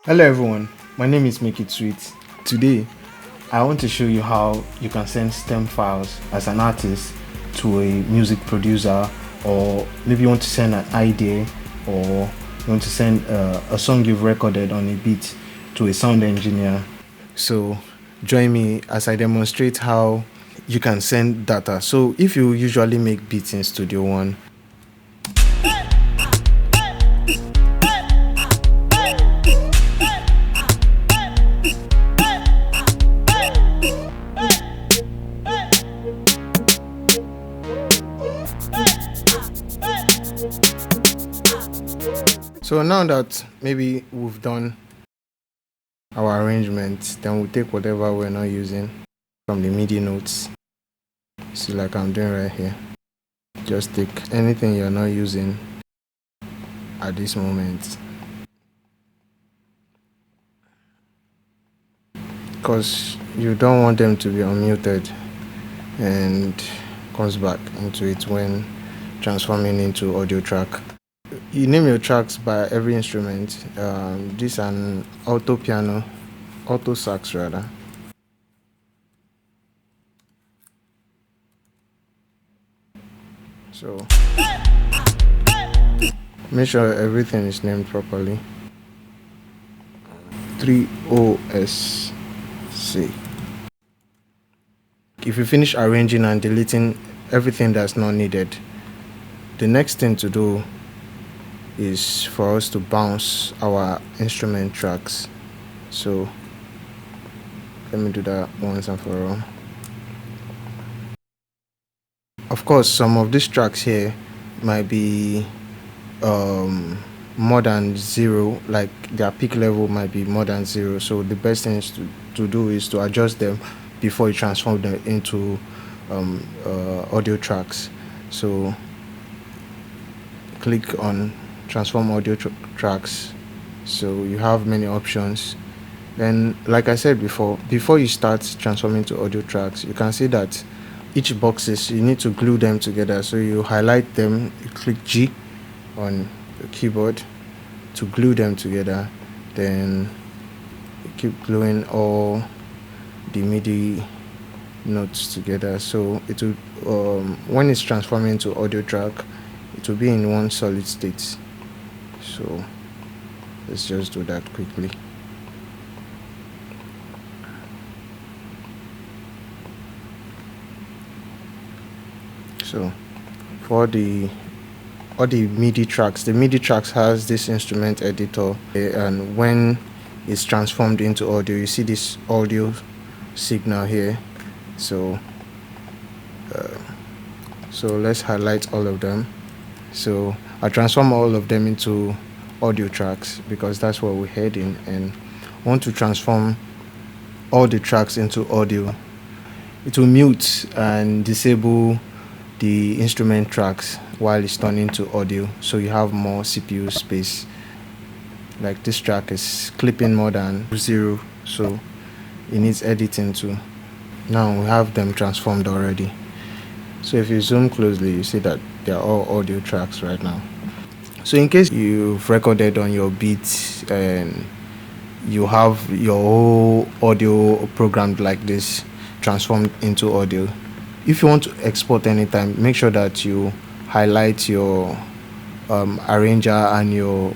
Hello everyone, my name is Make It Sweet. Today, I want to show you how you can send stem files as an artist to a music producer, or maybe you want to send an idea, or you want to send a song you've recorded on a beat to a sound engineer. So join me as I demonstrate how you can send data. So if you usually make beats in Studio One, so now that maybe we've done our arrangement, then we'll take whatever we're not using from the MIDI notes. See, like I'm doing right here. Just take anything you're not using at this moment, because you don't want them to be unmuted and comes back into it when transforming into audio track. You name your tracks by every instrument. This is an alto piano, alto sax rather. So make sure everything is named properly. 3OSC. If you finish arranging and deleting everything that's not needed, the next thing to do is for us to bounce our instrument tracks. So let me do that once and for all. Of course, some of these tracks here might be more than zero, like their peak level might be more than zero. So the best thing is to do is to adjust them before you transform them into audio tracks. So click on transform audio tracks. So you have many options. Then, like I said before you start transforming to audio tracks, you can see that each boxes, you need to glue them together. So you highlight them, you click G on the keyboard to glue them together. Then you keep gluing all the MIDI notes together. So it will, when it's transforming to audio track, it will be in one solid state. So let's just do that quickly. So for the MIDI tracks, the MIDI tracks has this instrument editor, and when it's transformed into audio, you see this audio signal here. So let's highlight all of them. So I transform all of them into audio tracks because that's what we're heading, and I want to transform all the tracks into audio. It will mute and disable the instrument tracks while it's turned into audio, so you have more CPU space. Like this track is clipping more than zero, so it needs editing too. Now we have them transformed already. So if you zoom closely, you see that they're all audio tracks right now. So in case you've recorded on your beats and you have your whole audio programmed like this, transformed into audio, if you want to export anytime, make sure that you highlight your arranger and your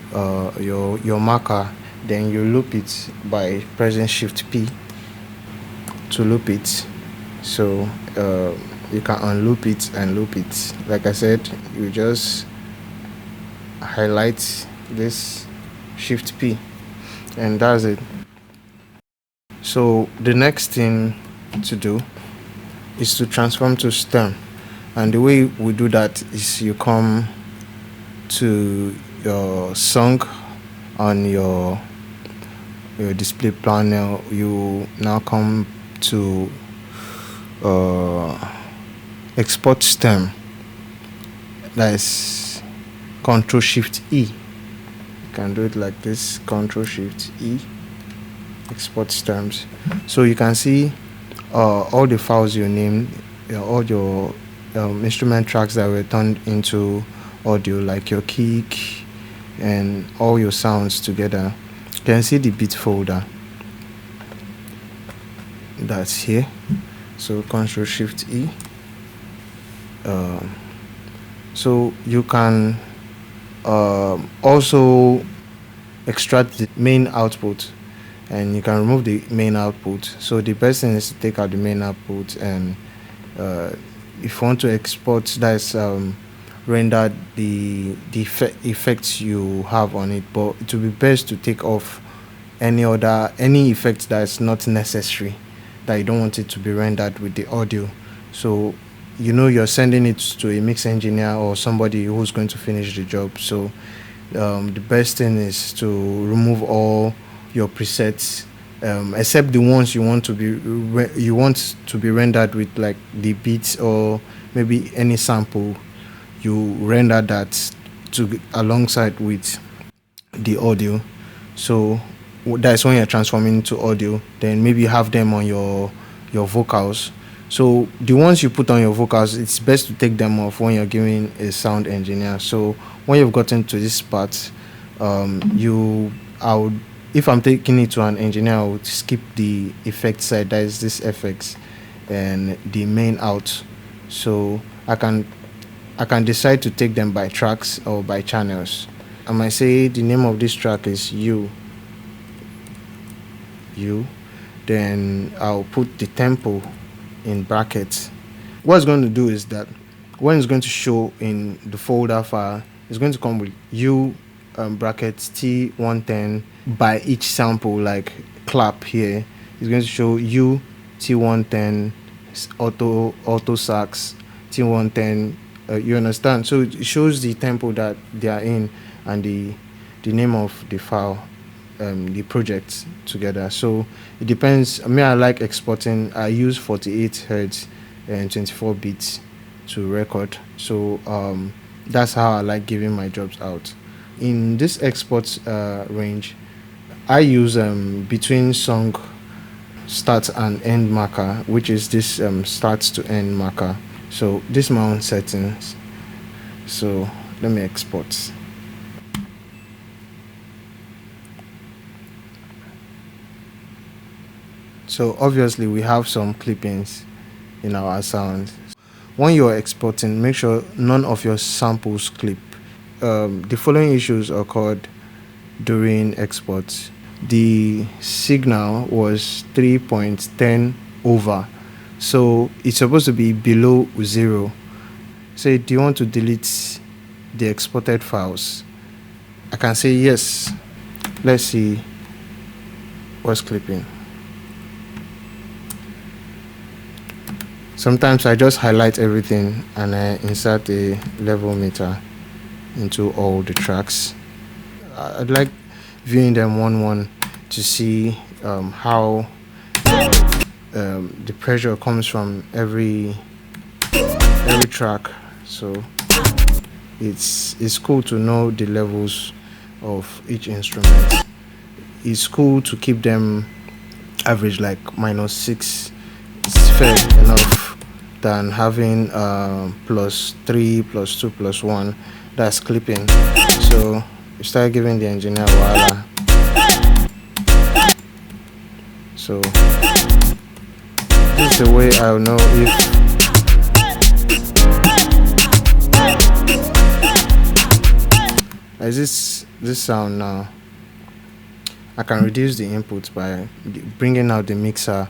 marker. Then you loop it by pressing Shift P to loop it. So you can unloop it and loop it. Like I said, you just highlight this, Shift P, and that's it. So the next thing to do is to transform to stem, and the way we do that is you come to your song on your display panel. You now come to export stem. That's Control Shift E. You can do it like this, Control Shift E, export stems. So you can see all the files you named, all your instrument tracks that were turned into audio, like your kick and all your sounds together. You can see the beat folder that's here. So Ctrl Shift E. So you can also extract the main output, and you can remove the main output. So the best thing is to take out the main output, and if you want to export, that's render the effects you have on it. But it will be best to take off any effect that's not necessary, that you don't want it to be rendered with the audio. So you're sending it to a mix engineer or somebody who's going to finish the job. So the best thing is to remove all your presets, except the ones you want to be rendered with, like the beats or maybe any sample. You render that alongside with the audio. So that's when you're transforming to audio. Then maybe you have them on your vocals. So the ones you put on your vocals, it's best to take them off when you're giving a sound engineer. So when you've gotten to this part, if I'm taking it to an engineer, I would skip the effect side, that is this effects and the main out. So I can decide to take them by tracks or by channels. I might say the name of this track is you. Then I'll put the tempo in brackets. What it's going to do is that when it's going to show in the folder file, it's going to come with U brackets T110 by each sample, like clap here. It's going to show U T110 auto sax T110. You understand? So it shows the tempo that they are in and the name of the file, the project together. So it depends. I like exporting. I use 48 hertz and 24 bits to record. So that's how I like giving my jobs out. In this export range, I use between song start and end marker, which is this start to end marker. So this is my own settings. So let me export. So obviously we have some clippings in our sound. When you're exporting, make sure none of your samples clip. The following issues occurred during exports. The signal was 3.10 over. So it's supposed to be below 0. Say, do you want to delete the exported files? I can say yes. Let's see what's clipping. Sometimes I just highlight everything and I insert a level meter into all the tracks. I'd like viewing them one to see how the pressure comes from every track. So it's cool to know the levels of each instrument. It's cool to keep them average, like -6. It's fair enough than having +3, +2, +1. That's clipping. So you start giving the engineer wahala. So this is the way I'll know if as this sound now. I can reduce the input by bringing out the mixer.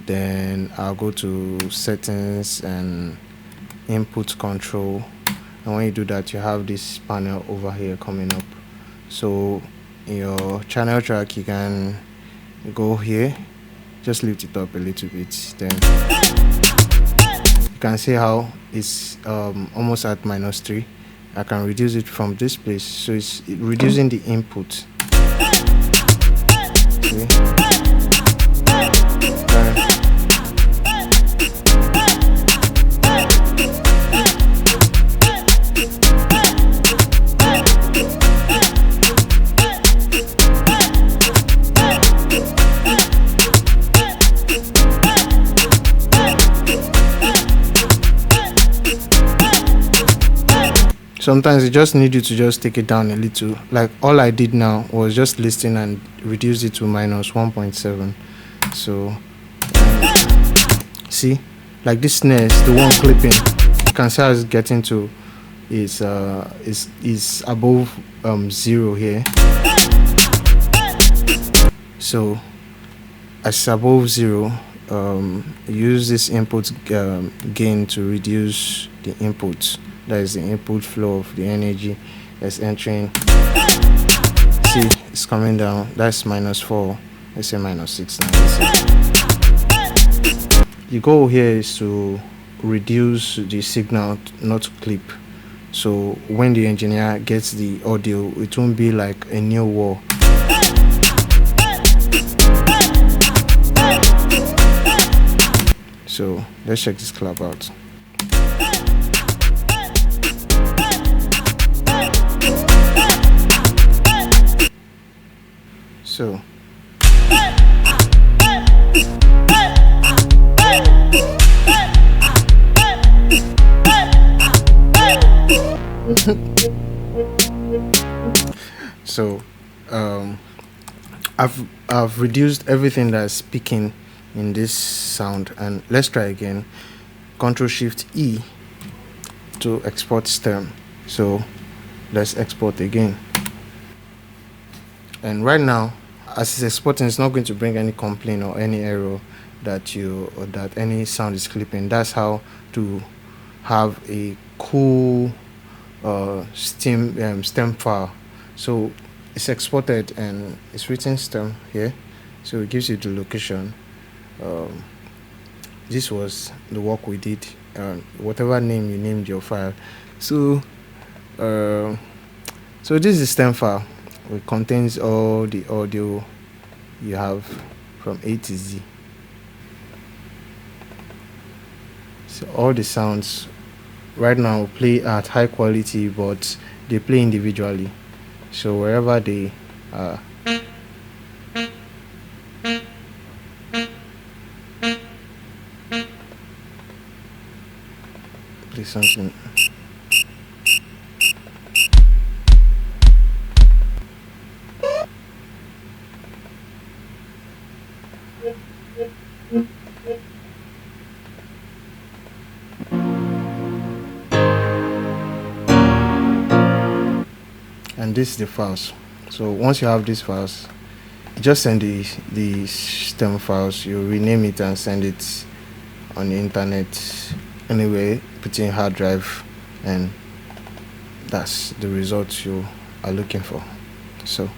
Then I'll go to settings and input control, and when you do that, you have this panel over here coming up. So in your channel track, you can go here, just lift it up a little bit, then you can see how it's almost at -3. I can reduce it from this place, so it's reducing the input. See? Sometimes it just need you to just take it down a little. Like all I did now was just listen and reduce it to minus 1.7. So see, like this snare is the one clipping. You can see how it's getting to is above 0 here. So as above 0, use this input gain to reduce the input. That is the input flow of the energy that's entering. See, it's coming down. That's -4. Let's say -6 now. The goal here is to reduce the signal not to clip. So when the engineer gets the audio, it won't be like a new wall. So let's check this clap out. So so I've reduced everything that's speaking in this sound, and let's try again. Ctrl+Shift+E to export stem. So let's export again, and right now as it's exporting, it's not going to bring any complaint or any error that any sound is clipping. That's how to have a cool stem file. So it's exported and it's written stem here, so it gives you the location. This was the work we did, whatever name you named your file. So so this is the stem file. It contains all the audio you have from A to Z. So all the sounds right now play at high quality, but they play individually. So wherever they are, play something. And this is the files. So once you have these files, just send the stem files. You rename it and send it on the internet anyway, put in hard drive, and that's the results you are looking for. So